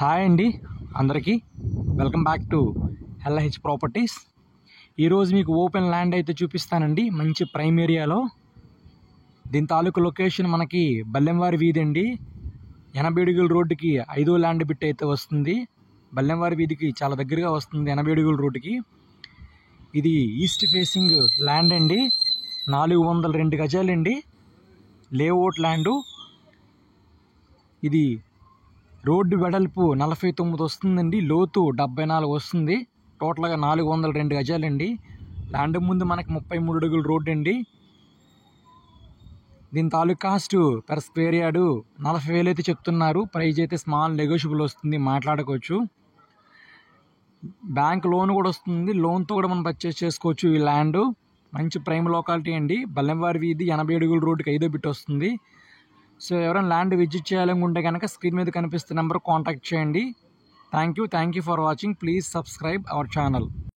Hi అండి అందరికీ welcome back to LH properties. ఈరోజు మీకు ఓపెన్ ల్యాండ్ అయితే చూపిస్తానండి, మంచి ప్రైమ్ ఏరియాలో. దీని తాలూకు లొకేషన్ మనకి బల్లెంవారి వీధి అండి. 80 అడుగుల రోడ్డుకి 5వ ల్యాండ్ బిట్ అయితే వస్తుంది. బల్లెంవారి వీధికి చాలా దగ్గరగా వస్తుంది 80 అడుగుల రోడ్డుకి. ఇది ఈస్ట్ ఫేసింగ్ ల్యాండ్ అండి, 402 గజాలండి లేఅవుట్ ల్యాండు. ఇది రోడ్డు వెడల్పు 49 వస్తుందండి, లోతు 74 వస్తుంది. టోటల్గా 402 గజాలండి. ల్యాండ్ ముందు మనకి 33 అడుగుల రోడ్డు అండి. దీని తాలూకు కాస్ట్ పర్ స్క్వేర్ యార్డు 40,000 అయితే చెప్తున్నారు. ప్రైజ్ అయితే స్మాల్ నెగోషియబుల్ వస్తుంది, మాట్లాడుకోవచ్చు. బ్యాంక్ లోన్ కూడా వస్తుంది, లోన్తో కూడా మనం పర్చేస్ చేసుకోవచ్చు. ఈ ల్యాండ్ మంచి ప్రైమ్ లొకాలిటీ అండి. బల్లెంవారి వీధి 80 అడుగుల రోడ్డుకి 5వ బిట్ వస్తుంది. సో ఎవరైనా ల్యాండ్ విజిట్ చేయాలనుకుంటే కనుక స్క్రీన్ మీద కనిపిస్తున్న నెంబర్ కాంటాక్ట్ చేయండి. Thank you for watching. Please subscribe our channel.